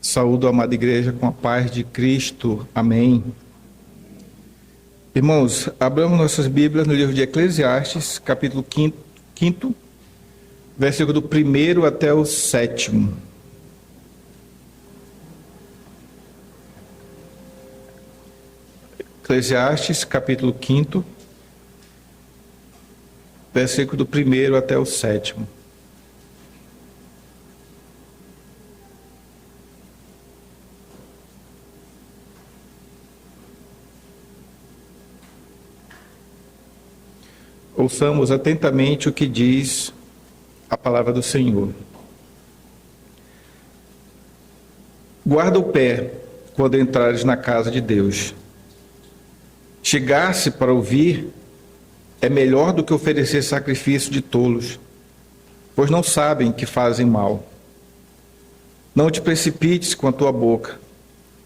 Saúdo a amada igreja com a paz de Cristo. Amém. Irmãos, abramos nossas Bíblias no livro de Eclesiastes, capítulo 5, versículo do 1 até o 7. Eclesiastes, capítulo 5, versículo do 1 até o 7. Ouçamos atentamente o que diz a palavra do Senhor. Guarda o pé quando entrares na casa de Deus. Chegar-se para ouvir é melhor do que oferecer sacrifício de tolos, pois não sabem que fazem mal. Não te precipites com a tua boca,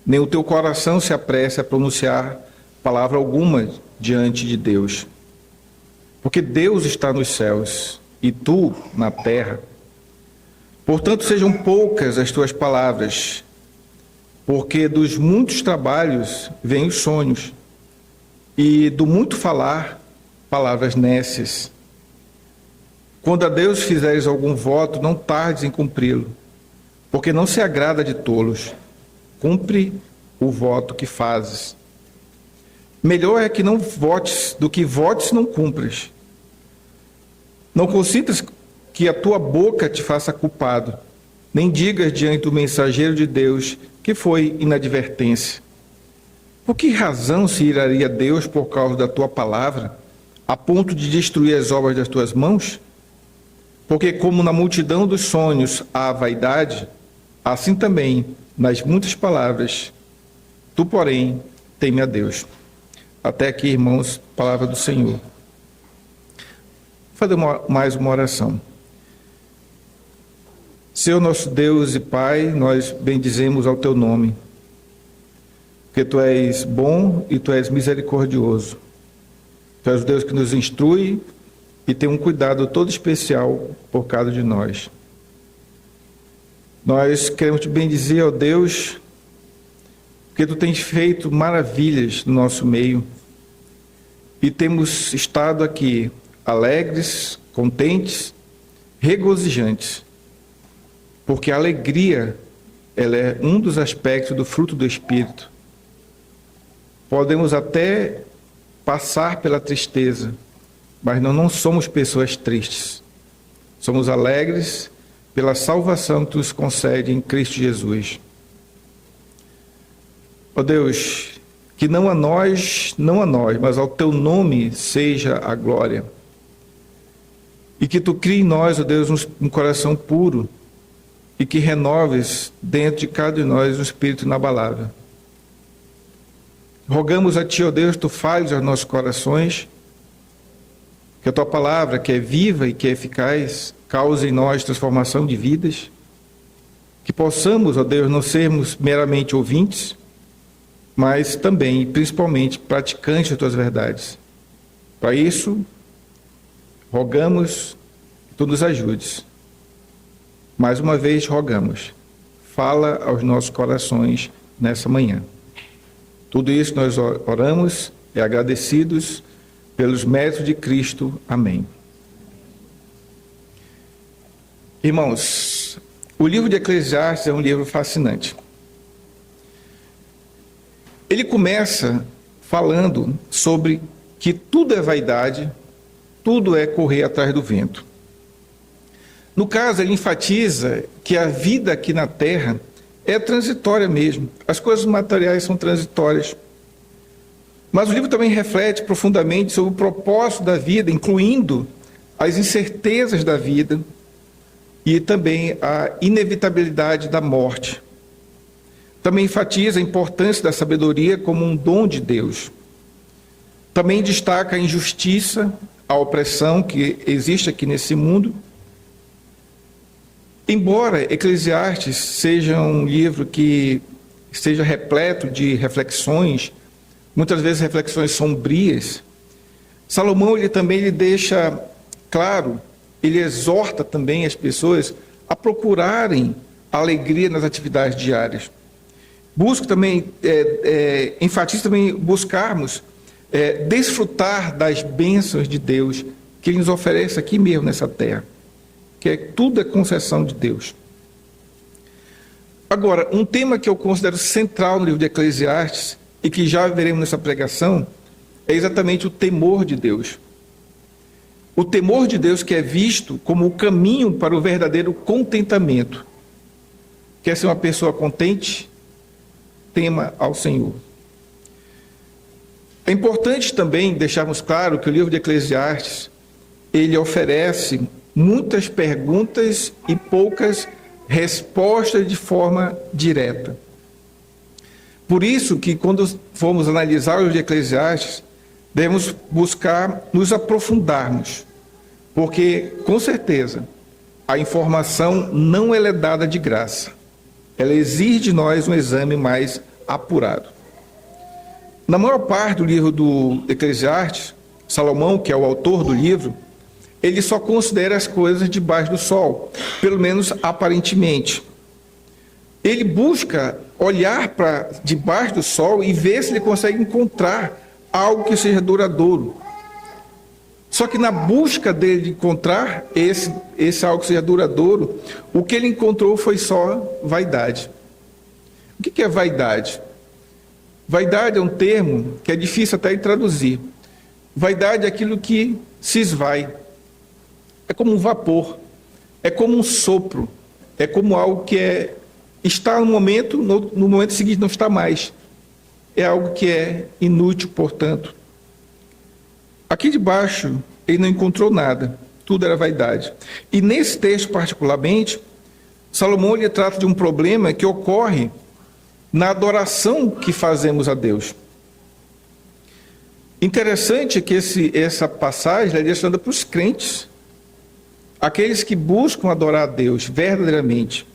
nem o teu coração se apresse a pronunciar palavra alguma diante de Deus. Porque Deus está nos céus e tu na terra. Portanto, sejam poucas as tuas palavras, porque dos muitos trabalhos vêm os sonhos, e do muito falar, palavras nécias. Quando a Deus fizeres algum voto, não tardes em cumpri-lo, porque não se agrada de tolos. Cumpre o voto que fazes. Melhor é que não votes do que votes e não cumpras. Não consintas que a tua boca te faça culpado, nem digas diante do mensageiro de Deus que foi inadvertência. Por que razão se iraria Deus por causa da tua palavra, a ponto de destruir as obras das tuas mãos? Porque como na multidão dos sonhos há vaidade, assim também nas muitas palavras, tu, porém, teme a Deus. Até aqui, irmãos, palavra do Senhor. Vou fazer mais uma oração. Senhor nosso Deus e Pai, nós bendizemos ao teu nome, porque tu és bom e tu és misericordioso. Tu és o Deus que nos instrui e tem um cuidado todo especial por cada de nós. Nós queremos te bendizer, ó Deus, porque tu tens feito maravilhas no nosso meio e temos estado aqui alegres, contentes, regozijantes, porque a alegria, ela é um dos aspectos do fruto do Espírito. Podemos até passar pela tristeza, mas não somos pessoas tristes. Somos alegres pela salvação que tu nos concede em Cristo Jesus. Ó Deus, que não a nós, mas ao teu nome seja a glória. E que tu crie em nós, ó Deus, um coração puro e que renoves dentro de cada de nós um espírito inabalável. Rogamos a ti, ó Deus, tu fales aos nossos corações, que a tua palavra, que é viva e que é eficaz, cause em nós transformação de vidas, que possamos, ó Deus, não sermos meramente ouvintes, mas também, principalmente, praticantes das tuas verdades. Para isso, rogamos que tu nos ajudes. Mais uma vez rogamos, fala aos nossos corações nessa manhã. Tudo isso nós oramos e agradecidos pelos méritos de Cristo. Amém. Irmãos, o livro de Eclesiastes é um livro fascinante. Ele começa falando sobre que tudo é vaidade, tudo é correr atrás do vento. No caso, ele enfatiza que a vida aqui na Terra é transitória mesmo. As coisas materiais são transitórias. Mas o livro também reflete profundamente sobre o propósito da vida, incluindo as incertezas da vida e também a inevitabilidade da morte. Também enfatiza a importância da sabedoria como um dom de Deus. Também destaca a injustiça, a opressão que existe aqui nesse mundo. Embora Eclesiastes seja um livro que seja repleto de reflexões, muitas vezes reflexões sombrias, Salomão ele também deixa claro, ele exorta também as pessoas a procurarem alegria nas atividades diárias. Busco também, enfatizo também buscarmos desfrutar das bênçãos de Deus que Ele nos oferece aqui mesmo nessa terra, que tudo é concessão de Deus. Agora, um tema que eu considero central no livro de Eclesiastes e que já veremos nessa pregação é exatamente o temor de Deus. O temor de Deus que é visto como o caminho para o verdadeiro contentamento. Quer ser uma pessoa contente? Tema ao Senhor. É importante também deixarmos claro que o livro de Eclesiastes, ele oferece muitas perguntas e poucas respostas de forma direta. Por isso que quando formos analisar o livro de Eclesiastes, devemos buscar nos aprofundarmos, porque, com certeza, a informação não é dada de graça. Ela exige de nós um exame mais apurado. Na maior parte do livro do Eclesiastes, Salomão, que é o autor do livro, ele só considera as coisas debaixo do sol, pelo menos aparentemente. Ele busca olhar para debaixo do sol e ver se ele consegue encontrar algo que seja duradouro. Só que na busca dele de encontrar esse algo que seja duradouro, o que ele encontrou foi só vaidade. O que é vaidade? Vaidade é um termo que é difícil até de traduzir. Vaidade é aquilo que se esvai. É como um vapor, é como um sopro, é como algo que está no momento seguinte não está mais. É algo que é inútil, portanto. Aqui debaixo, ele não encontrou nada, tudo era vaidade. E nesse texto particularmente, Salomão ele trata de um problema que ocorre na adoração que fazemos a Deus. Interessante que essa passagem é direcionada para os crentes, aqueles que buscam adorar a Deus verdadeiramente.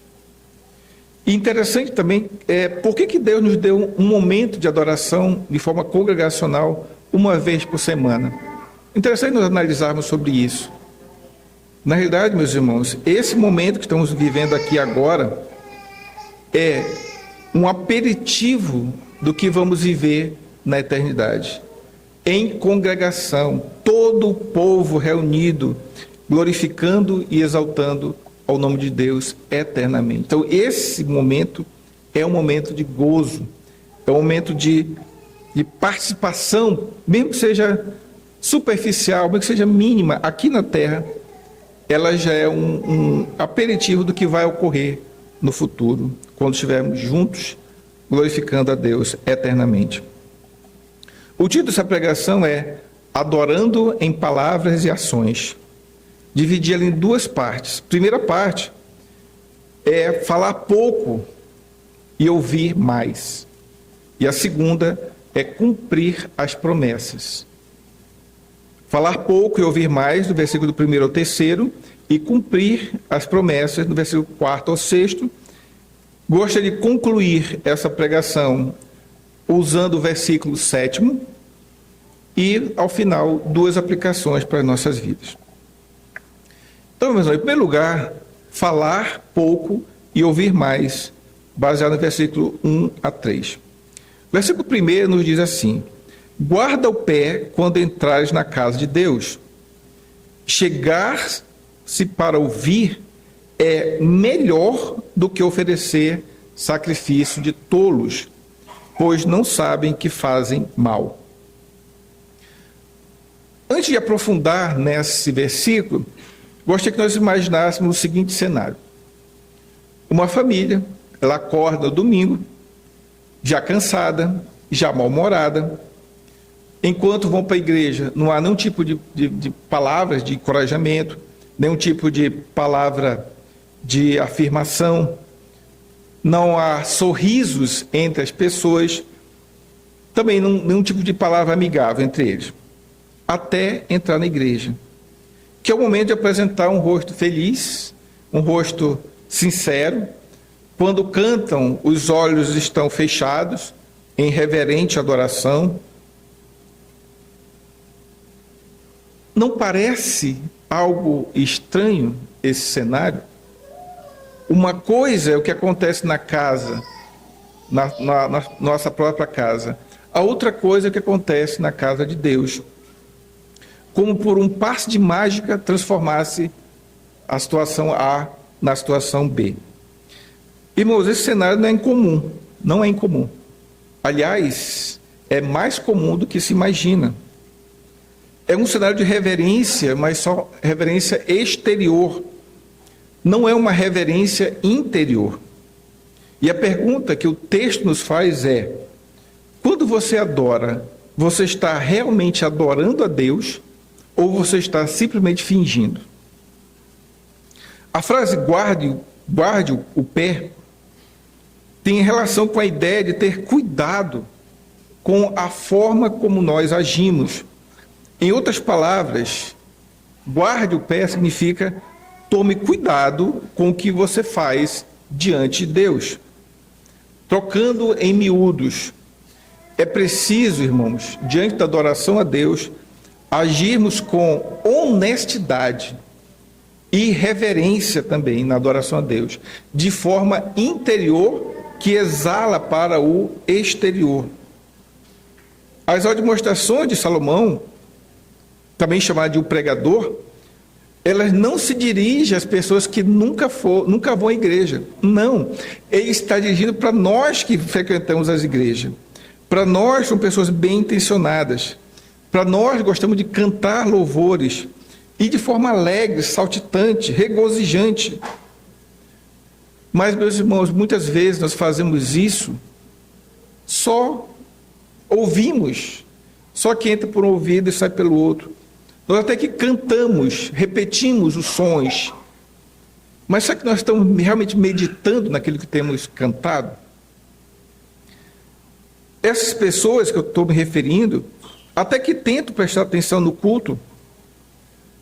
E interessante também por que Deus nos deu um momento de adoração de forma congregacional uma vez por semana. Interessante nós analisarmos sobre isso. Na realidade, meus irmãos, esse momento que estamos vivendo aqui agora é um aperitivo do que vamos viver na eternidade. Em congregação, todo o povo reunido, glorificando e exaltando ao nome de Deus eternamente. Então, esse momento é um momento de gozo, é um momento de participação, mesmo que seja superficial, mesmo que seja mínima, aqui na terra, ela já é um aperitivo do que vai ocorrer no futuro, quando estivermos juntos, glorificando a Deus eternamente. O título dessa pregação é Adorando em Palavras e Ações. Dividi ela em duas partes. Primeira parte é falar pouco e ouvir mais. E a segunda é cumprir as promessas. Falar pouco e ouvir mais, do versículo 1 ao 3, e cumprir as promessas, do versículo 4 ao 6. Gostaria de concluir essa pregação usando o versículo 7 e, ao final, duas aplicações para as nossas vidas. Então, meus irmãos, em primeiro lugar, falar pouco e ouvir mais, baseado no versículo 1 a 3. O versículo 1 nos diz assim: guarda o pé quando entrares na casa de Deus. Chegar-se para ouvir é melhor do que oferecer sacrifício de tolos, pois não sabem que fazem mal. Antes de aprofundar nesse versículo, gostaria que nós imaginássemos o seguinte cenário. Uma família, ela acorda no domingo, já cansada, já mal-humorada. Enquanto vão para a igreja, não há nenhum tipo de palavras de encorajamento, nenhum tipo de palavra de afirmação, não há sorrisos entre as pessoas, também nenhum tipo de palavra amigável entre eles, até entrar na igreja, que é o momento de apresentar um rosto feliz, um rosto sincero. Quando cantam, os olhos estão fechados, em reverente adoração. Não parece algo estranho esse cenário? Uma coisa é o que acontece na casa, na nossa própria casa. A outra coisa é o que acontece na casa de Deus. Como por um passe de mágica transformasse a situação A na situação B. Irmãos, esse cenário não é incomum. Não é incomum. Aliás, é mais comum do que se imagina. É um cenário de reverência, mas só reverência exterior. Não é uma reverência interior. E a pergunta que o texto nos faz é: quando você adora, você está realmente adorando a Deus ou você está simplesmente fingindo? A frase guarde o pé tem relação com a ideia de ter cuidado com a forma como nós agimos. Em outras palavras, guarde o pé significa tome cuidado com o que você faz diante de Deus. Trocando em miúdos, é preciso, irmãos, diante da adoração a Deus, agirmos com honestidade e reverência também na adoração a Deus, de forma interior que exala para o exterior. As admoestações de Salomão, também chamado de o pregador, elas não se dirigem às pessoas que nunca vão à igreja. Não. Ele está dirigindo para nós que frequentamos as igrejas. Para nós, são pessoas bem intencionadas. Para nós, gostamos de cantar louvores. E de forma alegre, saltitante, regozijante. Mas, meus irmãos, muitas vezes nós fazemos isso, só ouvimos. Só que entra por um ouvido e sai pelo outro. Nós até que cantamos, repetimos os sons, mas será que nós estamos realmente meditando naquilo que temos cantado? Essas pessoas que eu estou me referindo, até que tentam prestar atenção no culto,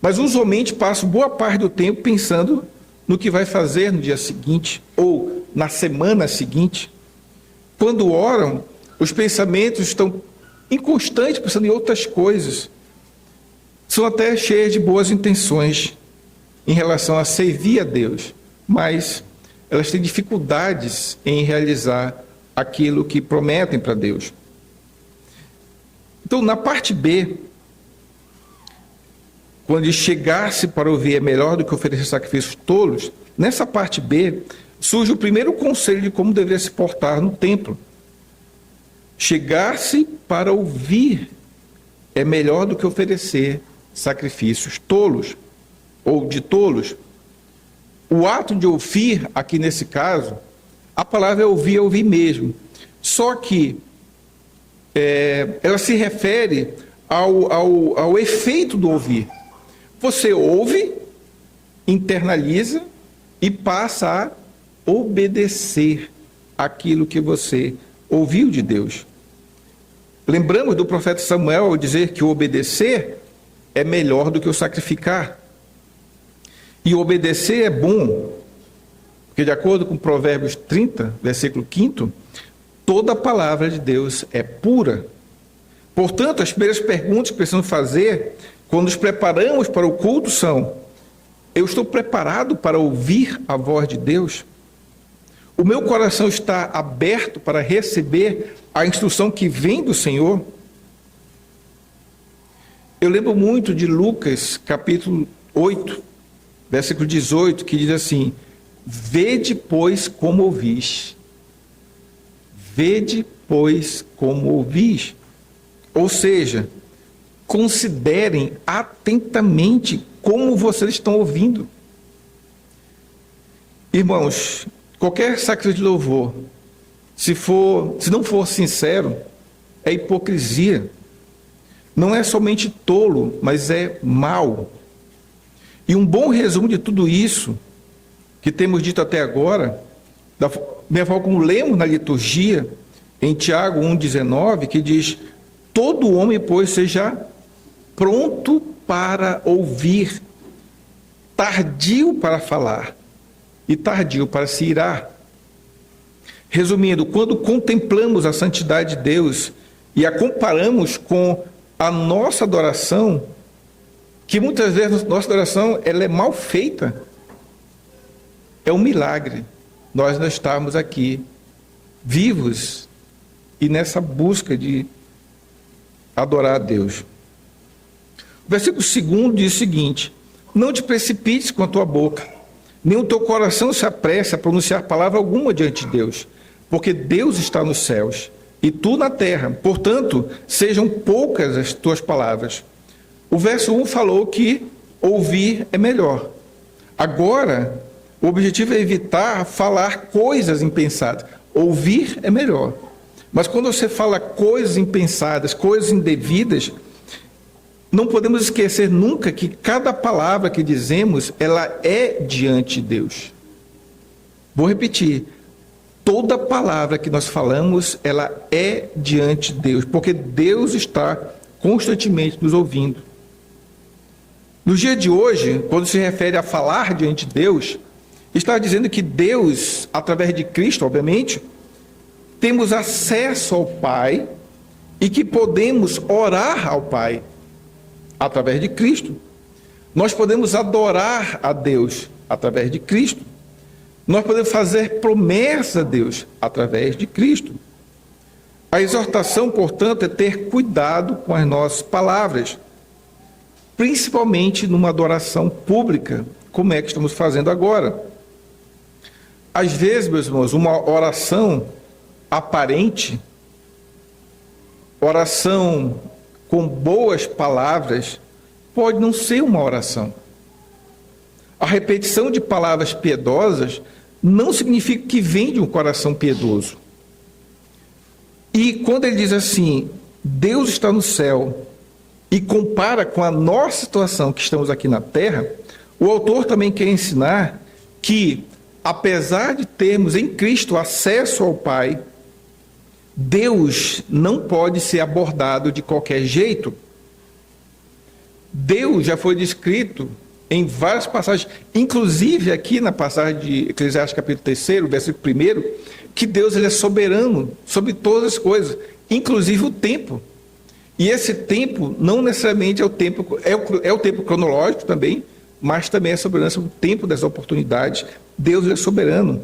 mas usualmente passam boa parte do tempo pensando no que vai fazer no dia seguinte, ou na semana seguinte. Quando oram, os pensamentos estão inconstantes, pensando em outras coisas. São até cheias de boas intenções em relação a servir a Deus, mas elas têm dificuldades em realizar aquilo que prometem para Deus. Então, na parte B, quando chegar-se para ouvir é melhor do que oferecer sacrifícios tolos, nessa parte B surge o primeiro conselho de como deveria se portar no templo. Chegar-se para ouvir é melhor do que oferecer sacrifícios tolos, ou de tolos. O ato de ouvir, aqui nesse caso, a palavra é ouvir mesmo. Só que ela se refere ao efeito do ouvir. Você ouve, internaliza e passa a obedecer aquilo que você ouviu de Deus. Lembramos do profeta Samuel ao dizer que o obedecer é melhor do que o sacrificar. E obedecer é bom, porque de acordo com Provérbios 30, versículo 5, toda a palavra de Deus é pura. Portanto, as primeiras perguntas que precisamos fazer quando nos preparamos para o culto são: eu estou preparado para ouvir a voz de Deus? O meu coração está aberto para receber a instrução que vem do Senhor? Eu lembro muito de Lucas, capítulo 8, versículo 18, que diz assim: vede, pois, como ouvis. Vede, pois, como ouvis. Ou seja, considerem atentamente como vocês estão ouvindo. Irmãos, qualquer sacrifício de louvor, se não for sincero, é hipocrisia. Não é somente tolo, mas é mau. E um bom resumo de tudo isso que temos dito até agora, da mesma forma como lemos na liturgia, em Tiago 1,19, que diz: todo homem, pois, seja pronto para ouvir, tardio para falar e tardio para se irar. Resumindo, quando contemplamos a santidade de Deus e a comparamos com a nossa adoração, que muitas vezes nossa adoração ela é mal feita, É um milagre nós não estarmos aqui vivos e nessa busca de adorar a Deus. O versículo 2 diz o seguinte: não te precipites com a tua boca, nem o teu coração se apresse a pronunciar palavra alguma diante de Deus, porque Deus está nos céus e tu na terra, portanto, sejam poucas as tuas palavras. O verso 1 falou que ouvir é melhor. Agora, o objetivo é evitar falar coisas impensadas. Ouvir é melhor. Mas quando você fala coisas impensadas, coisas indevidas, não podemos esquecer nunca que cada palavra que dizemos, ela é diante de Deus. Vou repetir. Toda palavra que nós falamos, ela é diante de Deus, porque Deus está constantemente nos ouvindo. No dia de hoje, quando se refere a falar diante de Deus, está dizendo que Deus, através de Cristo, obviamente, temos acesso ao Pai e que podemos orar ao Pai através de Cristo. Nós podemos adorar a Deus através de Cristo. Nós podemos fazer promessa a Deus através de Cristo. A exortação, portanto, é ter cuidado com as nossas palavras, principalmente numa adoração pública, como é que estamos fazendo agora. Às vezes, meus irmãos, uma oração aparente, oração com boas palavras, pode não ser uma oração. A repetição de palavras piedosas não significa que vem de um coração piedoso. E quando ele diz assim, Deus está no céu, e compara com a nossa situação que estamos aqui na terra, o autor também quer ensinar que, apesar de termos em Cristo acesso ao Pai, Deus não pode ser abordado de qualquer jeito. Deus já foi descrito em várias passagens, inclusive aqui na passagem de Eclesiastes capítulo 3, versículo 1, que Deus ele é soberano sobre todas as coisas, inclusive o tempo. E esse tempo não necessariamente é o tempo, é o tempo cronológico também, mas também é soberano sobre o tempo das oportunidades. Deus é soberano.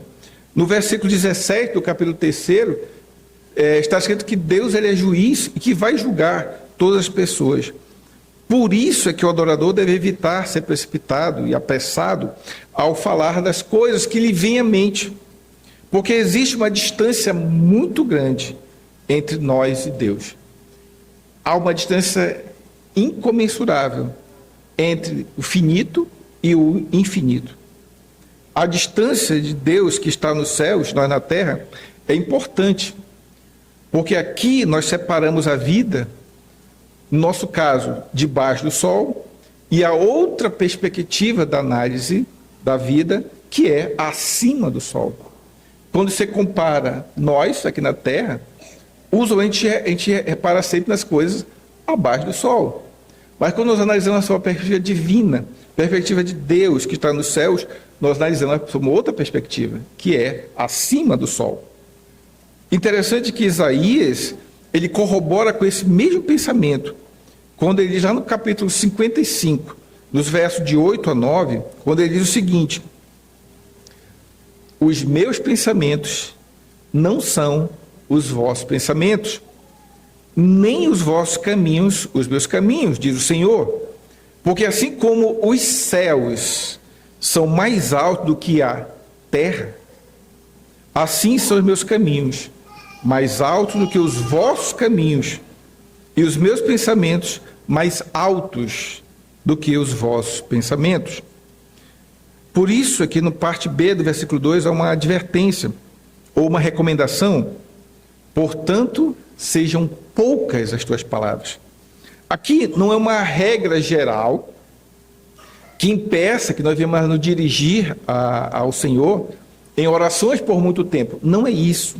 No versículo 17 do capítulo 3, está escrito que Deus ele é juiz e que vai julgar todas as pessoas. Por isso é que o adorador deve evitar ser precipitado e apressado ao falar das coisas que lhe vêm à mente, porque existe uma distância muito grande entre nós e Deus. Há uma distância incomensurável entre o finito e o infinito. A distância de Deus que está nos céus, nós na terra, é importante, porque aqui nós separamos a vida, no nosso caso, debaixo do sol, e a outra perspectiva da análise da vida, que é acima do sol. Quando você compara nós, aqui na Terra, usualmente a gente repara sempre nas coisas abaixo do sol. Mas quando nós analisamos a sua perspectiva divina, perspectiva de Deus que está nos céus, nós analisamos uma outra perspectiva, que é acima do sol. Interessante que Isaías, ele corrobora com esse mesmo pensamento, quando ele diz lá no capítulo 55, nos versos de 8 a 9, quando ele diz o seguinte: os meus pensamentos não são os vossos pensamentos, nem os vossos caminhos, os meus caminhos, diz o Senhor. Porque assim como os céus são mais altos do que a terra, assim são os meus caminhos, mais altos do que os vossos caminhos, e os meus pensamentos mais altos do que os vossos pensamentos. Por isso, aqui no parte B do versículo 2, há uma advertência, ou uma recomendação. Portanto, sejam poucas as tuas palavras. Aqui não é uma regra geral que impeça que nós venhamos nos dirigir ao Senhor em orações por muito tempo. Não é isso.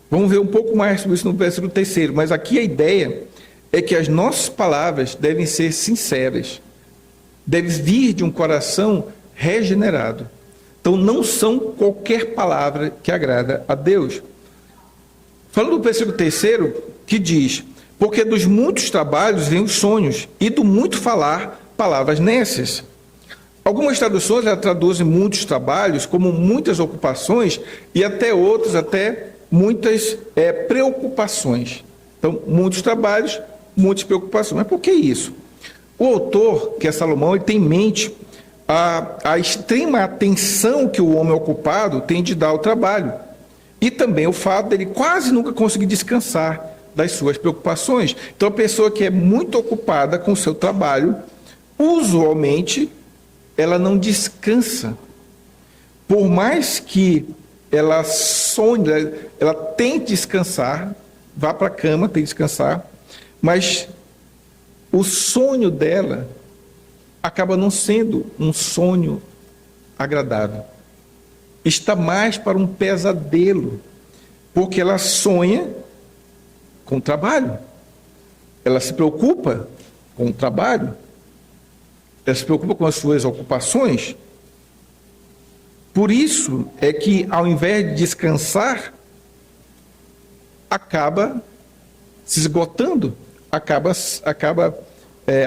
Vamos ver um pouco mais sobre isso no versículo 3, mas aqui a ideia é que as nossas palavras devem ser sinceras, devem vir de um coração regenerado. Então não são qualquer palavra que agrada a Deus. Falando do versículo 3, que diz: porque dos muitos trabalhos vêm os sonhos, e do muito falar, palavras nécias. Algumas traduções traduzem muitos trabalhos como muitas ocupações e até outras, até muitas preocupações. Então, muitos trabalhos, muitas preocupações. Mas por que isso? O autor, que é Salomão, ele tem em mente a extrema atenção que o homem ocupado tem de dar ao trabalho. E também o fato dele quase nunca conseguir descansar das suas preocupações. Então, a pessoa que é muito ocupada com o seu trabalho, usualmente, ela não descansa. Por mais que ela sonhe, ela tente descansar, vá para a cama, tem que descansar, mas o sonho dela acaba não sendo um sonho agradável. Está mais para um pesadelo, porque ela sonha com o trabalho, ela se preocupa com o trabalho, ela se preocupa com as suas ocupações. Por isso é que, ao invés de descansar, acaba se esgotando, acaba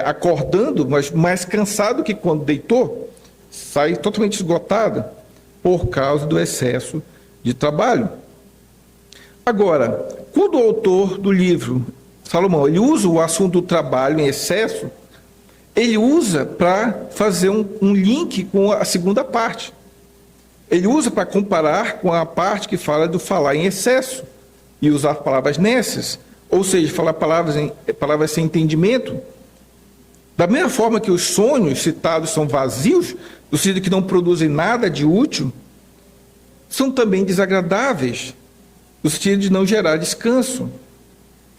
acordando, mas mais cansado que quando deitou, sai totalmente esgotada por causa do excesso de trabalho. Agora, quando o autor do livro, Salomão, ele usa o assunto do trabalho em excesso, ele usa para fazer um link com a segunda parte. Ele usa para comparar com a parte que fala do falar em excesso e usar palavras nécias, ou seja, falar palavras sem entendimento. Da mesma forma que os sonhos citados são vazios, no sentido que não produzem nada de útil, são também desagradáveis, no sentido de não gerar descanso,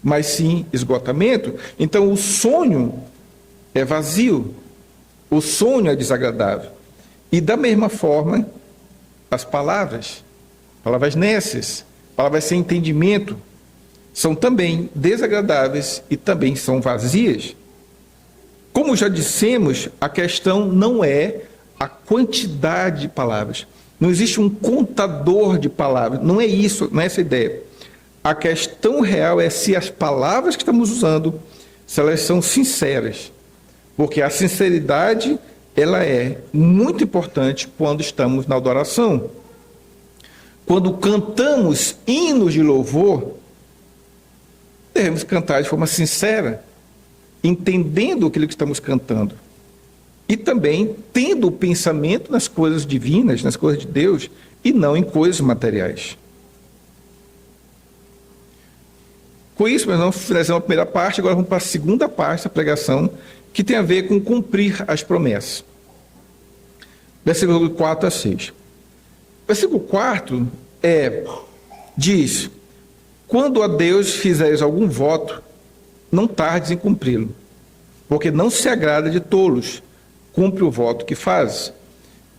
mas sim esgotamento. Então, o sonho é vazio, o sonho é desagradável. E da mesma forma, as palavras nécias, palavras sem entendimento, são também desagradáveis e também são vazias. Como já dissemos, a questão não é a quantidade de palavras. Não existe um contador de palavras. Não é isso, não é essa a ideia. A questão real é se as palavras que estamos usando, se elas são sinceras. Porque a sinceridade, ela é muito importante quando estamos na adoração. Quando cantamos hinos de louvor, devemos cantar de forma sincera, entendendo aquilo que estamos cantando. E também tendo o pensamento nas coisas divinas, nas coisas de Deus, e não em coisas materiais. Com isso, nós vamos finalizar a primeira parte, agora vamos para a segunda parte da pregação, que tem a ver com cumprir as promessas. Versículo 4 a 6. Versículo 4 diz: quando a Deus fizeres algum voto, não tardes em cumpri-lo, porque não se agrada de tolos, cumpre o voto que fazes.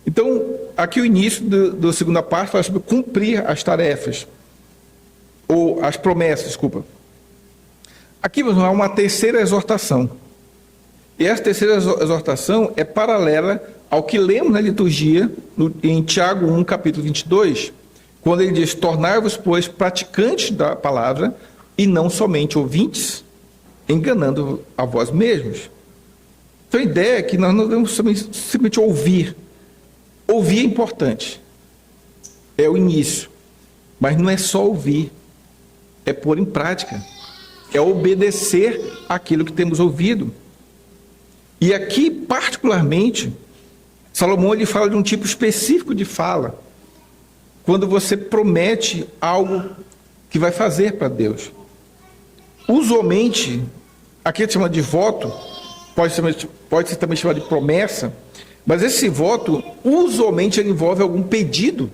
Então, aqui o início da segunda parte fala sobre cumprir as tarefas, ou as promessas, desculpa. Aqui vamos há uma terceira exortação. E essa terceira exortação é paralela ao que lemos na liturgia, em Tiago 1, capítulo 22, quando ele diz: tornai-vos, pois, praticantes da palavra, e não somente ouvintes, enganando a vós mesmos. Então a ideia é que nós não devemos simplesmente ouvir. Ouvir é importante, é o início, mas não é só ouvir, é pôr em prática, é obedecer aquilo que temos ouvido. E aqui, particularmente, Salomão ele fala de um tipo específico de fala, quando você promete algo que vai fazer para Deus. Usualmente, aqui ele chama de voto, pode ser também chamado de promessa, mas esse voto, usualmente, ele envolve algum pedido.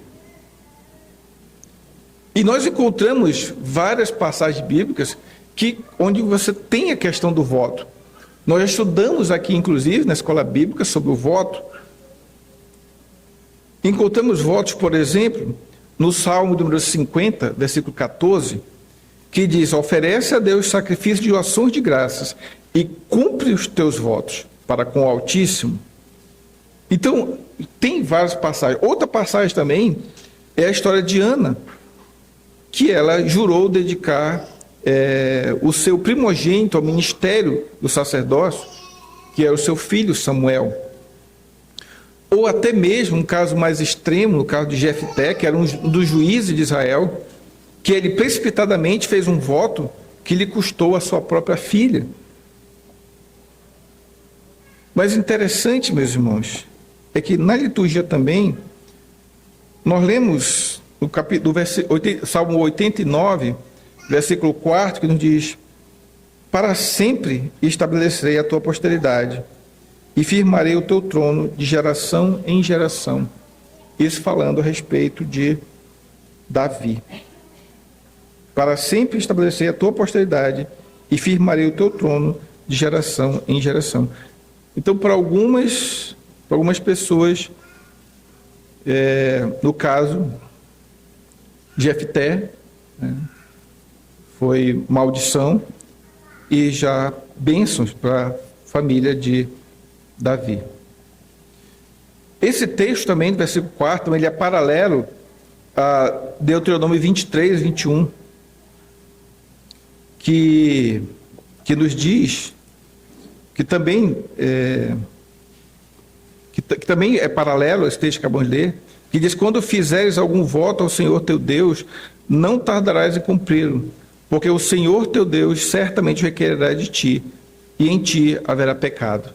E nós encontramos várias passagens bíblicas onde você tem a questão do voto. Nós já estudamos aqui, inclusive, na escola bíblica, sobre o voto. Encontramos votos, por exemplo, no Salmo número 50, versículo 14, que diz: oferece a Deus sacrifício de ações de graças e cumpre os teus votos para com o Altíssimo. Então, tem várias passagens. Outra passagem também é a história de Ana, que ela jurou dedicar o seu primogênito ao ministério do sacerdócio, que era o seu filho Samuel. ou até mesmo um caso mais extremo, no caso de Jefté, que era um dos juízes de Israel, que ele precipitadamente fez um voto que lhe custou a sua própria filha. Mas interessante, meus irmãos, é que na liturgia também, nós lemos no capítulo, Salmo 89, versículo 4, que nos diz: para sempre estabelecerei a tua posteridade e firmarei o teu trono de geração em geração. Isso falando a respeito de Davi. Para sempre estabelecerei a tua posteridade e firmarei o teu trono de geração em geração. Então, para algumas pessoas, no caso, Jefté, foi maldição, e já bênçãos para a família de Davi. Esse texto também, do versículo 4, ele é paralelo a Deuteronômio 23, 21, que nos diz que também é paralelo a esse texto que acabamos de ler, que diz: quando fizeres algum voto ao Senhor teu Deus, não tardarás em cumpri-lo, porque o Senhor teu Deus certamente requererá de ti, e em ti haverá pecado.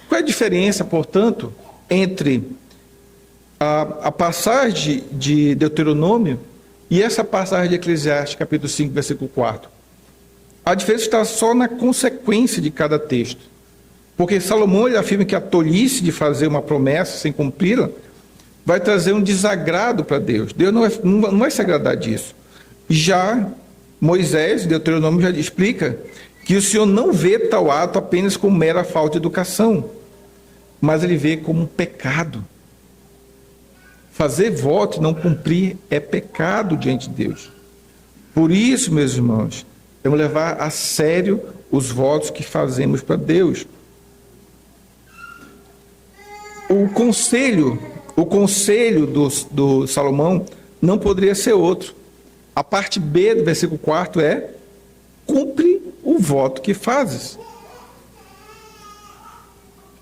Qual é a diferença, portanto, entre a passagem de Deuteronômio e essa passagem de Eclesiastes, capítulo 5, versículo 4? A diferença está só na consequência de cada texto. Porque Salomão ele afirma que a tolice de fazer uma promessa sem cumpri-la vai trazer um desagrado para Deus. Deus não vai se agradar disso. Já Moisés, Deuteronômio, já explica que o Senhor não vê tal ato apenas como mera falta de educação, mas ele vê como um pecado. Fazer voto e não cumprir é pecado diante de Deus. Por isso, meus irmãos, temos que levar a sério os votos que fazemos para Deus. O conselho do Salomão não poderia ser outro. A parte B do versículo 4 é: cumpre o voto que fazes.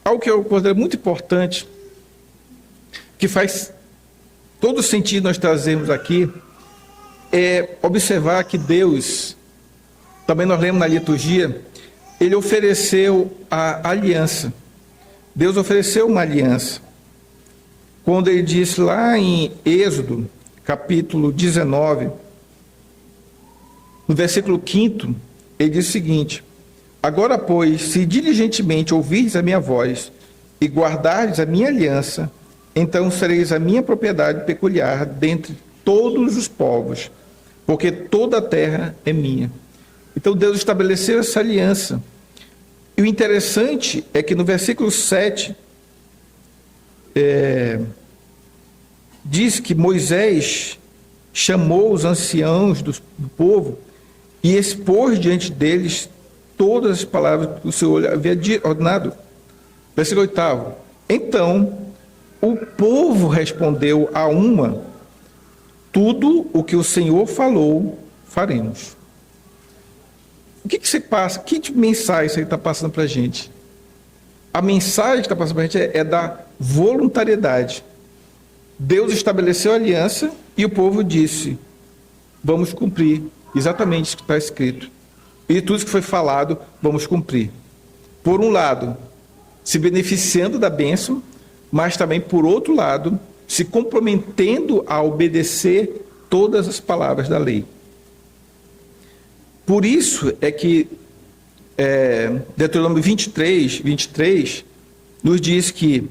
Algo que eu considero muito importante, que faz todo sentido nós trazermos aqui, é observar que Deus, também nós lemos na liturgia, ele ofereceu a aliança. Deus ofereceu uma aliança. Quando ele disse lá em Êxodo, capítulo 19, no versículo 5, ele diz o seguinte: agora, pois, se diligentemente ouvirdes a minha voz e guardardes a minha aliança, então sereis a minha propriedade peculiar dentre todos os povos, porque toda a terra é minha. Então Deus estabeleceu essa aliança. E o interessante é que no versículo 7, diz que Moisés chamou os anciãos do povo e expôs diante deles todas as palavras que o Senhor havia ordenado. Versículo 8. Então, o povo respondeu a uma: tudo o que o Senhor falou, faremos. O que você passa? Que tipo de mensagem você está passando para a gente? A mensagem que está passando para a gente é da voluntariedade. Deus estabeleceu a aliança e o povo disse: vamos cumprir exatamente isso que está escrito. E tudo isso que foi falado, vamos cumprir. Por um lado, se beneficiando da bênção, mas também, por outro lado, se comprometendo a obedecer todas as palavras da lei. Por isso é que Deuteronômio 23, nos diz que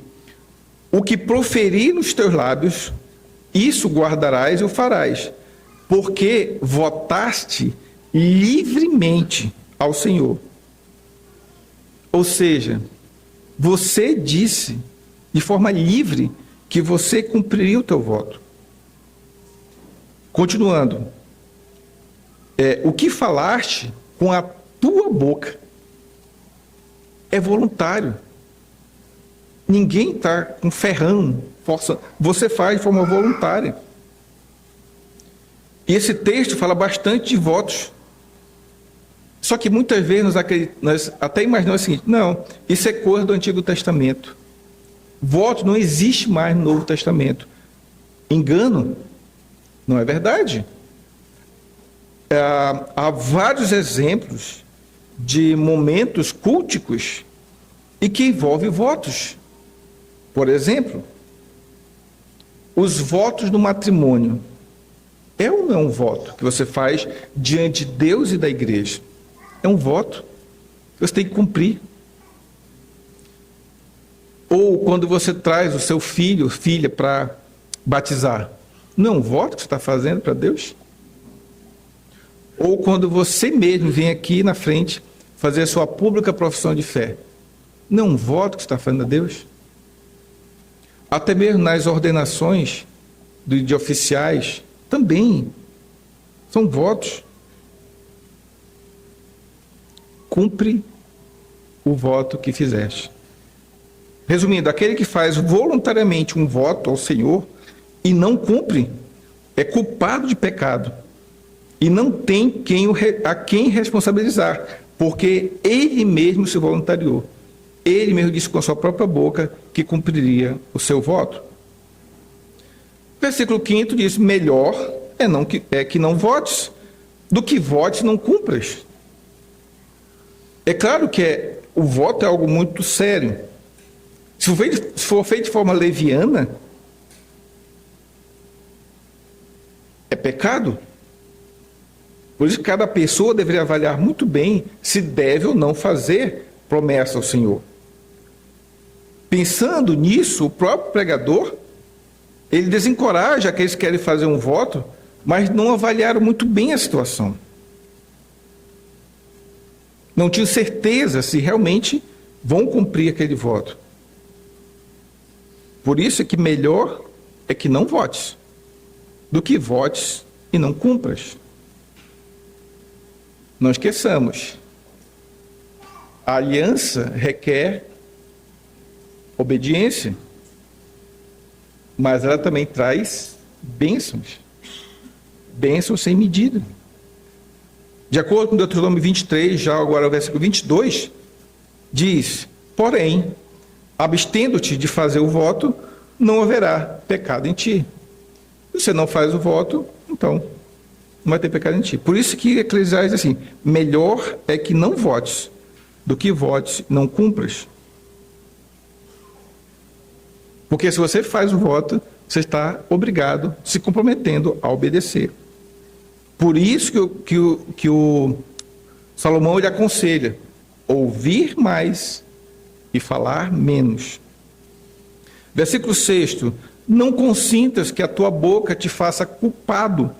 o que proferir nos teus lábios, isso guardarás e o farás, porque votaste livremente ao Senhor. Ou seja, você disse de forma livre que você cumpriria o teu voto. Continuando, o que falaste com a tua boca é voluntário. Ninguém está com ferrão, força. Você faz de forma voluntária. E esse texto fala bastante de votos. Só que muitas vezes nós até imaginamos o seguinte: não, isso é coisa do Antigo Testamento. Voto não existe mais no Novo Testamento. Engano? Não é verdade. Há vários exemplos de momentos culticos e que envolvem votos. Por exemplo, os votos no matrimônio. É ou não é um voto que você faz diante de Deus e da igreja? É um voto que você tem que cumprir. Ou quando você traz o seu filho, filha, para batizar. Não é um voto que você está fazendo para Deus? Ou quando você mesmo vem aqui na frente fazer a sua pública profissão de fé. Não é um voto que você está fazendo a Deus? Até mesmo nas ordenações de oficiais, também são votos. Cumpre o voto que fizeste. Resumindo, aquele que faz voluntariamente um voto ao Senhor e não cumpre, é culpado de pecado. E não tem a quem responsabilizar, porque ele mesmo se voluntariou. Ele mesmo disse com a sua própria boca que cumpriria o seu voto. Versículo 5 diz: melhor é que não votes, do que votes e não cumpras. É claro que o voto é algo muito sério. Se for feito de forma leviana, é pecado. Por isso, cada pessoa deveria avaliar muito bem se deve ou não fazer promessa ao Senhor. Pensando nisso, o próprio pregador, ele desencoraja aqueles que querem fazer um voto, mas não avaliaram muito bem a situação. Não tinham certeza se realmente vão cumprir aquele voto. Por isso é que melhor é que não votes, do que votes e não cumpras. Não esqueçamos, a aliança requer obediência, mas ela também traz bênçãos. Bênçãos sem medida. De acordo com Deuteronômio 23, já agora o versículo 22, diz: porém, abstendo-te de fazer o voto, não haverá pecado em ti. Se você não faz o voto, então não vai ter pecado em ti. Por isso que Eclesiastes diz assim: melhor é que não votes, do que votes e não cumpras. Porque se você faz o voto, você está obrigado, se comprometendo a obedecer. Por isso que o Salomão ele aconselha: ouvir mais e falar menos. Versículo 6: não consintas que a tua boca te faça culpado,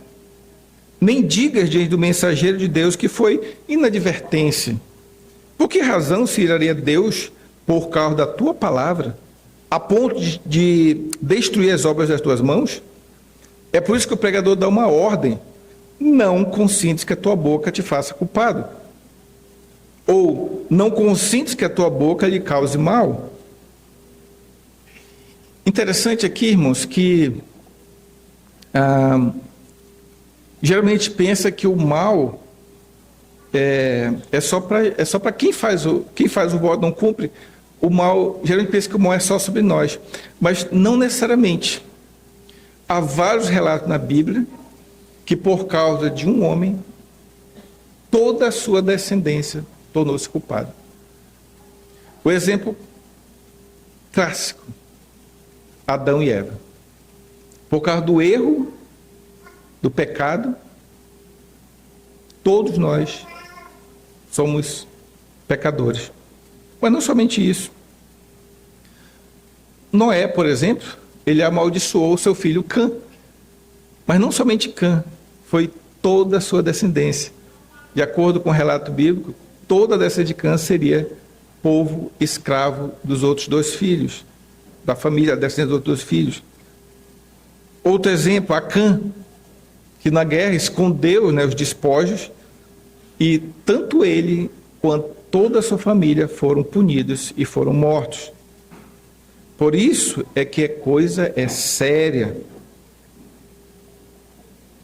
nem digas diante do mensageiro de Deus que foi inadvertência. Por que razão se iraria Deus por causa da tua palavra, a ponto de destruir as obras das tuas mãos? É por isso que o pregador dá uma ordem: não consintes que a tua boca te faça culpado. Ou não consintes que a tua boca lhe cause mal. Interessante aqui, irmãos, que geralmente pensa que o mal é só para quem faz o voto não cumpre. O mal, geralmente pensa que o mal é só sobre nós, mas não necessariamente. Há vários relatos na Bíblia que por causa de um homem, toda a sua descendência tornou-se culpada. O exemplo clássico: Adão e Eva. Por causa do erro, do pecado, todos nós somos pecadores. Mas não somente isso. Noé, por exemplo, ele amaldiçoou o seu filho Cã. Mas não somente Cã, foi toda a sua descendência. De acordo com o relato bíblico, toda a descendência de Cã seria povo escravo dos outros dois filhos, da família descendente dos outros dois filhos. Outro exemplo, Acã, que na guerra escondeu, os despojos, e tanto ele quanto toda a sua família foram punidos e foram mortos. Por isso é que a coisa é séria.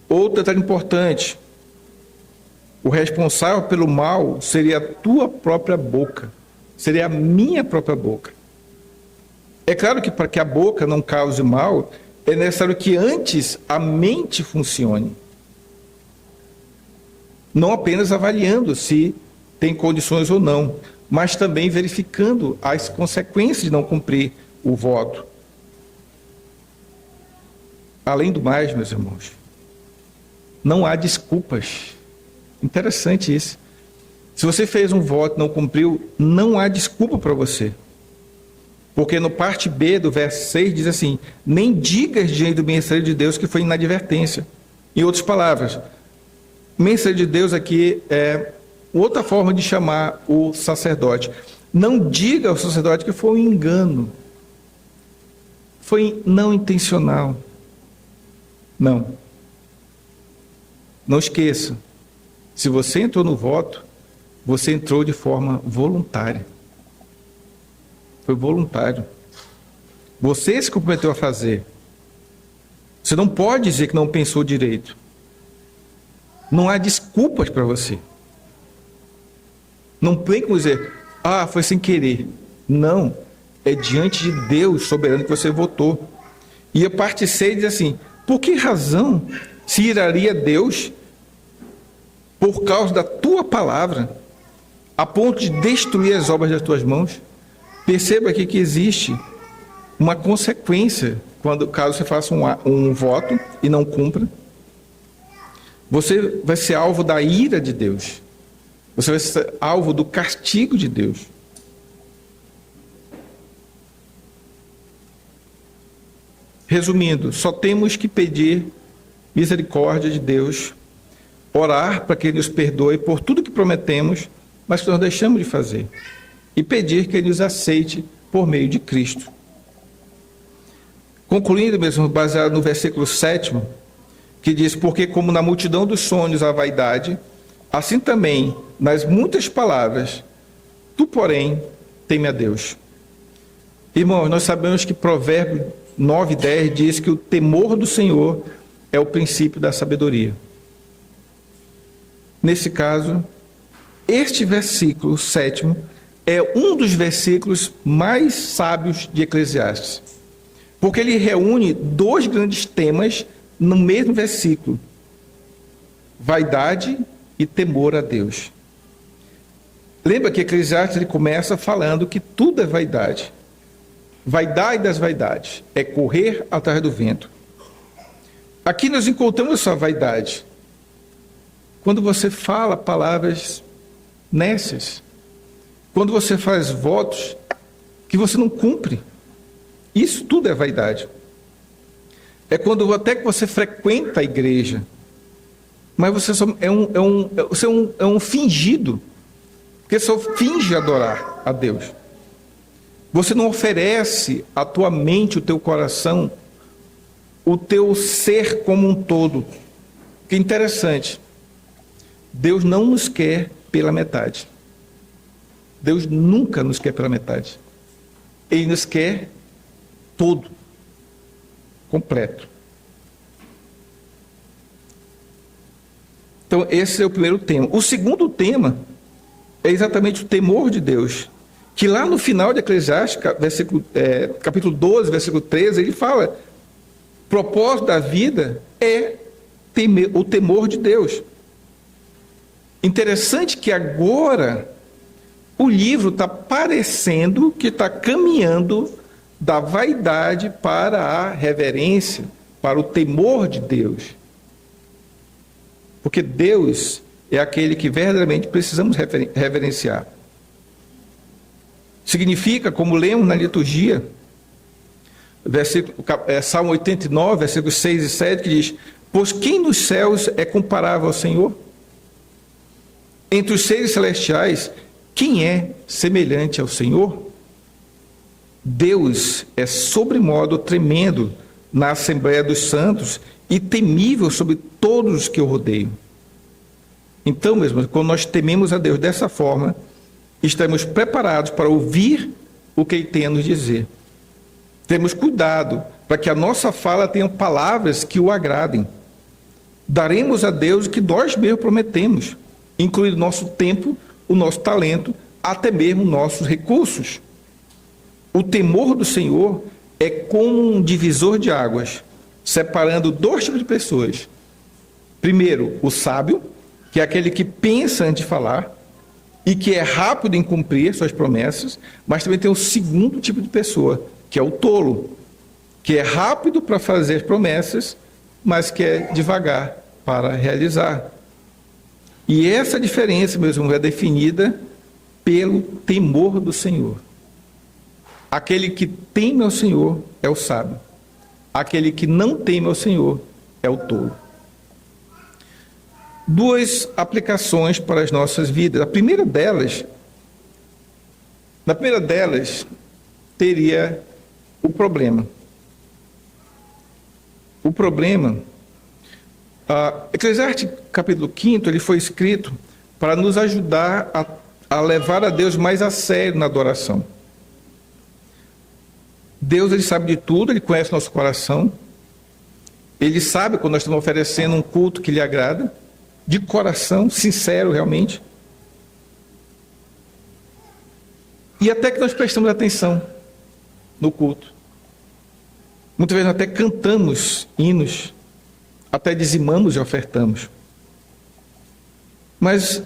Outro detalhe importante: o responsável pelo mal seria a tua própria boca, seria a minha própria boca. É claro que para que a boca não cause mal, é necessário que antes a mente funcione. Não apenas avaliando se tem condições ou não, mas também verificando as consequências de não cumprir o voto. Além do mais, meus irmãos, não há desculpas. Interessante isso. Se você fez um voto e não cumpriu, não há desculpa para você. Porque no parte B do verso 6 diz assim: nem digas diante do mensageiro de Deus que foi inadvertência. Em outras palavras, mensageiro de Deus aqui é outra forma de chamar o sacerdote. Não diga ao sacerdote que foi um engano. Foi não intencional. Não. Não esqueça. Se você entrou no voto, você entrou de forma voluntária. Foi voluntário. Você se comprometeu a fazer. Você não pode dizer que não pensou direito. Não há desculpas para você. Não tem como dizer, foi sem querer. Não. É diante de Deus soberano que você votou. E a parte 6 diz assim: por que razão se iraria Deus por causa da tua palavra, a ponto de destruir as obras das tuas mãos? Perceba aqui que existe uma consequência caso você faça um voto e não cumpra. Você vai ser alvo da ira de Deus. Você vai ser alvo do castigo de Deus. Resumindo, só temos que pedir misericórdia de Deus, orar para que Ele nos perdoe por tudo que prometemos, mas que nós deixamos de fazer, e pedir que Ele nos aceite por meio de Cristo. Concluindo, mesmo baseado no versículo 7, que diz: porque como na multidão dos sonhos há vaidade, assim também nas muitas palavras, tu, porém, teme a Deus. Irmãos, nós sabemos que Provérbio 9:10 diz que o temor do Senhor é o princípio da sabedoria. Nesse caso, este versículo 7 é um dos versículos mais sábios de Eclesiastes, porque ele reúne dois grandes temas no mesmo versículo: vaidade e temor a Deus. Lembra que Eclesiastes ele começa falando que tudo é vaidade. Vaidade das vaidades é correr atrás do vento. Aqui nós encontramos essa vaidade quando você fala palavras nécias, quando você faz votos que você não cumpre. Isso tudo é vaidade. É quando até que você frequenta a igreja, mas você só é um fingido, porque só finge adorar a Deus. Você não oferece a tua mente, o teu coração, o teu ser como um todo. Que interessante. Deus não nos quer pela metade. Deus nunca nos quer pela metade. Ele nos quer todo, completo. Então, esse é o primeiro tema. O segundo tema é exatamente o temor de Deus, que lá no final de Eclesiastes, capítulo 12, versículo 13, ele fala: o propósito da vida é o temor de Deus. Interessante que agora o livro está parecendo que está caminhando da vaidade para a reverência, para o temor de Deus. Porque Deus é aquele que verdadeiramente precisamos reverenciar. Significa, como lemos na liturgia, Salmo 89, versículos 6 e 7, que diz: pois quem nos céus é comparável ao Senhor? Entre os seres celestiais, quem é semelhante ao Senhor? Deus é sobremodo tremendo na Assembleia dos Santos e temível sobre todos os que o rodeiam. Então, mesmo, quando nós tememos a Deus dessa forma, estamos preparados para ouvir o que Ele tem a nos dizer. Temos cuidado para que a nossa fala tenha palavras que o agradem. Daremos a Deus o que nós mesmos prometemos, incluindo o nosso tempo, o nosso talento, até mesmo nossos recursos. O temor do Senhor é como um divisor de águas, separando dois tipos de pessoas. Primeiro, o sábio, que é aquele que pensa antes de falar e que é rápido em cumprir suas promessas, mas também tem o segundo tipo de pessoa, que é o tolo, que é rápido para fazer promessas, mas que é devagar para realizar. E essa diferença, meus irmãos, é definida pelo temor do Senhor. Aquele que teme ao Senhor é o sábio. Aquele que não teme ao Senhor é o tolo. Duas aplicações para as nossas vidas. Na primeira delas, teria o problema. O problema, Eclesiastes capítulo 5, ele foi escrito para nos ajudar a levar a Deus mais a sério na adoração. Deus, ele sabe de tudo, ele conhece nosso coração, ele sabe quando nós estamos oferecendo um culto que lhe agrada, de coração, sincero realmente, e até que nós prestamos atenção no culto. Muitas vezes até cantamos hinos, até dizimamos e ofertamos. Mas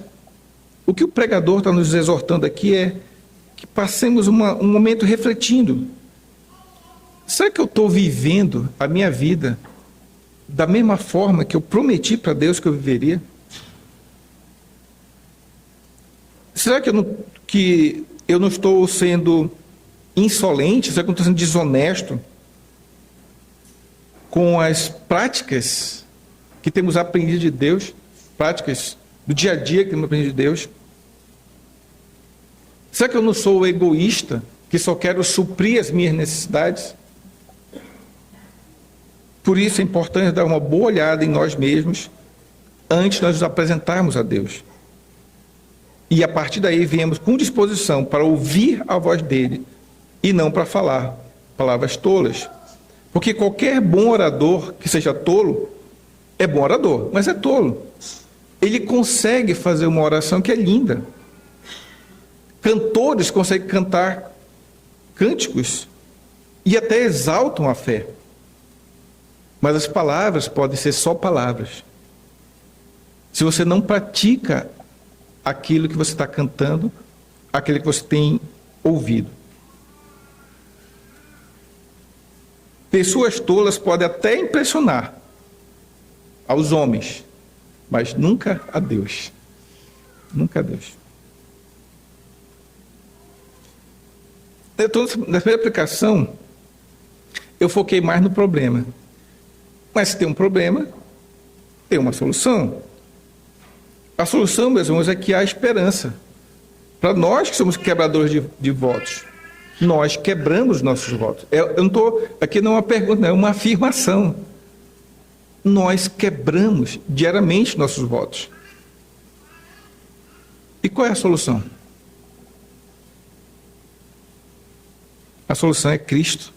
o que o pregador está nos exortando aqui é que passemos um momento refletindo. Será que eu estou vivendo a minha vida da mesma forma que eu prometi para Deus que eu viveria? Será que eu não estou sendo insolente? Será que eu não estou sendo desonesto com as práticas que temos aprendido de Deus, práticas do dia a dia que temos aprendido de Deus? Será que eu não sou egoísta, que só quero suprir as minhas necessidades? Por isso é importante dar uma boa olhada em nós mesmos antes de nós nos apresentarmos a Deus. E a partir daí viemos com disposição para ouvir a voz dele e não para falar palavras tolas. Porque qualquer bom orador que seja tolo, é bom orador, mas é tolo. Ele consegue fazer uma oração que é linda. Cantores conseguem cantar cânticos e até exaltam a fé. Mas as palavras podem ser só palavras. Se você não pratica aquilo que você está cantando, aquilo que você tem ouvido. Pessoas tolas podem até impressionar aos homens, mas nunca a Deus. Nunca a Deus. Na primeira aplicação, eu foquei mais no problema. Mas se tem um problema, tem uma solução. A solução, meus irmãos, é que há esperança. Para nós que somos quebradores de votos, nós quebramos nossos votos. Eu não estou, aqui não é uma pergunta, não, é uma afirmação. Nós quebramos diariamente nossos votos. E qual é a solução? A solução é Cristo.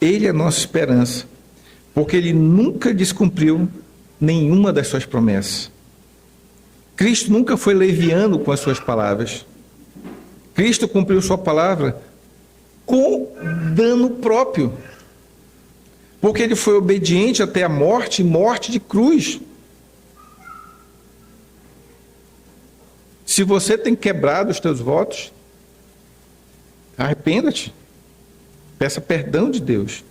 Ele é a nossa esperança, porque ele nunca descumpriu nenhuma das suas promessas. Cristo nunca foi leviano com as suas palavras. Cristo cumpriu sua palavra com dano próprio, porque ele foi obediente até a morte, morte de cruz. Se você tem quebrado os teus votos, arrependa-te, peça perdão de Deus.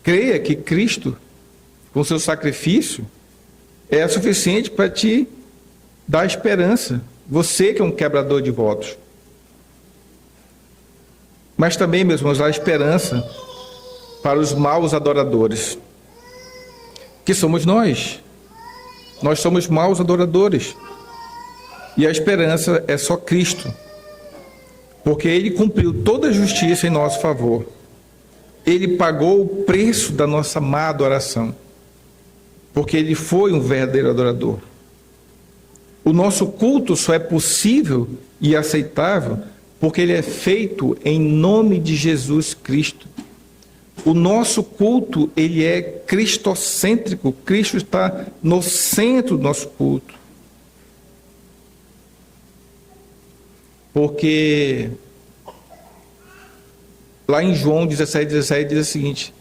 Creia que Cristo, com seu sacrifício, é suficiente para te dar esperança. Você que é um quebrador de votos. Mas também, meus irmãos, há esperança para os maus adoradores, que somos nós. Nós somos maus adoradores. E a esperança é só Cristo, porque ele cumpriu toda a justiça em nosso favor. Ele pagou o preço da nossa má adoração, porque ele foi um verdadeiro adorador. O nosso culto só é possível e aceitável porque ele é feito em nome de Jesus Cristo. O nosso culto, ele é cristocêntrico. Cristo está no centro do nosso culto. Porque lá em João 17:17 diz o seguinte: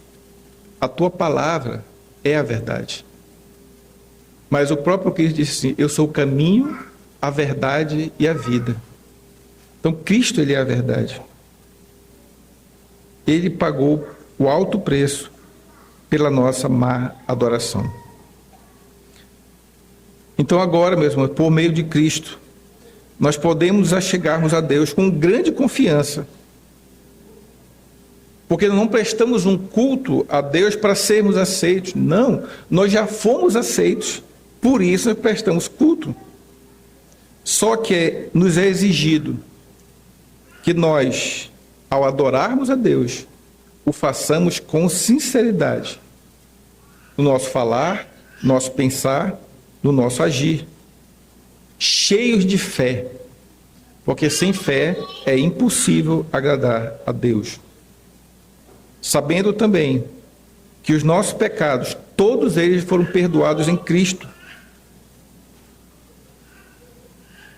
a tua palavra é a verdade. Mas o próprio Cristo disse assim: eu sou o caminho, a verdade e a vida. Então Cristo, ele é a verdade. Ele pagou o alto preço pela nossa má adoração. Então agora, meus irmãos, por meio de Cristo, nós podemos achegarmos a Deus com grande confiança. Porque não prestamos um culto a Deus para sermos aceitos. Não, nós já fomos aceitos. Por isso nós prestamos culto. Só que nos é exigido que nós, ao adorarmos a Deus, o façamos com sinceridade. No nosso falar, no nosso pensar, no nosso agir. Cheios de fé. Porque sem fé é impossível agradar a Deus. Sabendo também que os nossos pecados, todos eles foram perdoados em Cristo.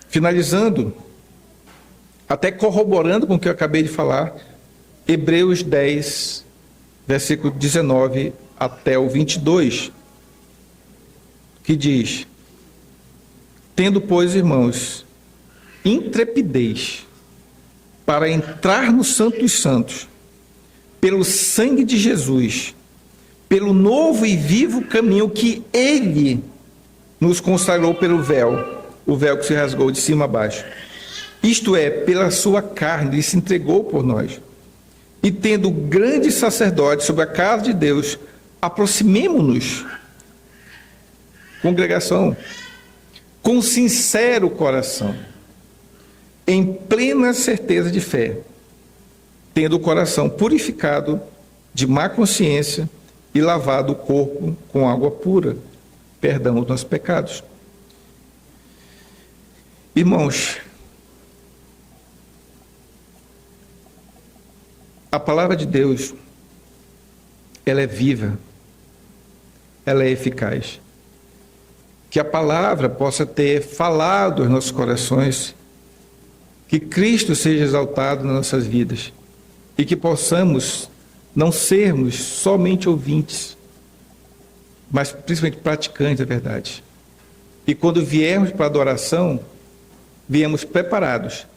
Finalizando, até corroborando com o que eu acabei de falar, Hebreus 10, versículo 19 até o 22, que diz: tendo, pois, irmãos, intrepidez para entrar no Santo dos Santos, pelo sangue de Jesus, pelo novo e vivo caminho que Ele nos consagrou pelo véu, o véu que se rasgou de cima a baixo. Isto é, pela sua carne, Ele se entregou por nós. E tendo grande sacerdote sobre a casa de Deus, aproximemo-nos, congregação, com sincero coração, em plena certeza de fé, tendo o coração purificado de má consciência e lavado o corpo com água pura, perdão dos nossos pecados. Irmãos, a palavra de Deus, ela é viva, ela é eficaz. Que a palavra possa ter falado aos nossos corações, que Cristo seja exaltado nas nossas vidas e que possamos não sermos somente ouvintes, mas principalmente praticantes da verdade. E quando viermos para a adoração, viemos preparados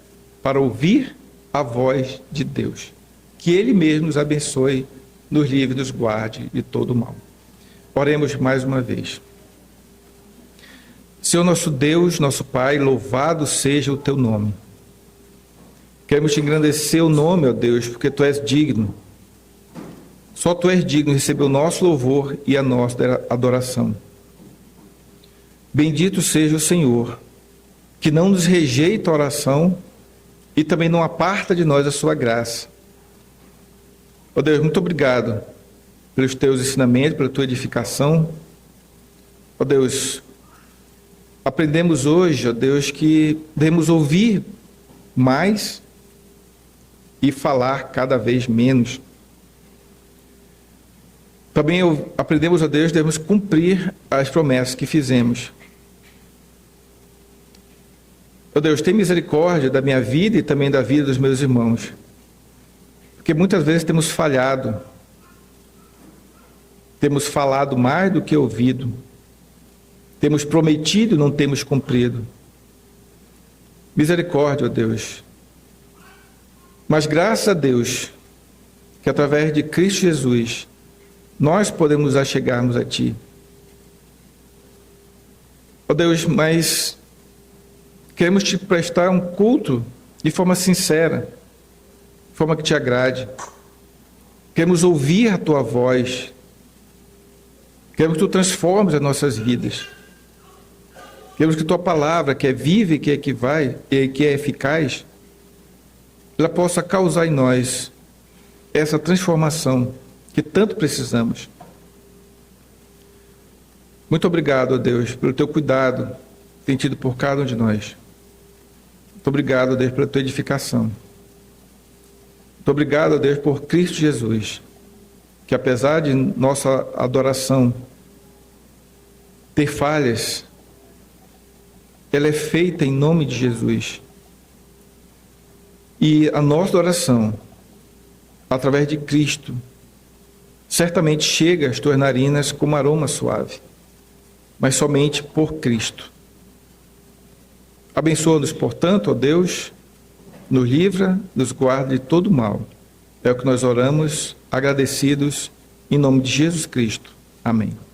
para ouvir a voz de Deus. Que Ele mesmo nos abençoe, nos livre e nos guarde de todo o mal. Oremos mais uma vez. Senhor nosso Deus, nosso Pai, louvado seja o Teu nome. Queremos te engrandecer o nome, ó Deus, porque Tu és digno. Só Tu és digno de receber o nosso louvor e a nossa adoração. Bendito seja o Senhor, que não nos rejeita a oração e também não aparta de nós a sua graça. Ó Deus, muito obrigado pelos Teus ensinamentos, pela Tua edificação. Ó Deus, aprendemos hoje, ó Deus, que devemos ouvir mais e falar cada vez menos. Também aprendemos, ó Deus, devemos cumprir as promessas que fizemos. Ó Deus, tem misericórdia da minha vida e também da vida dos meus irmãos. Porque muitas vezes temos falhado. Temos falado mais do que ouvido. Temos prometido e não temos cumprido. Misericórdia, ó Deus. Mas graças a Deus, que através de Cristo Jesus, nós podemos nos achegarmos a Ti. Ó Deus, mas queremos Te prestar um culto de forma sincera, de forma que Te agrade. Queremos ouvir a Tua voz. Queremos que Tu transformes as nossas vidas. Queremos que Tua palavra, que é viva e que é eficaz, ela possa causar em nós essa transformação que tanto precisamos. Muito obrigado, ó Deus, pelo Teu cuidado que tem tido por cada um de nós. Muito obrigado, ó Deus, pela Tua edificação. Muito obrigado, ó Deus, por Cristo Jesus, que apesar de nossa adoração ter falhas, ela é feita em nome de Jesus. E a nossa oração, através de Cristo, certamente chega às tuas narinas como aroma suave, mas somente por Cristo. Abençoa-nos, portanto, ó Deus, nos livra, nos guarda de todo mal. É o que nós oramos, agradecidos, em nome de Jesus Cristo. Amém.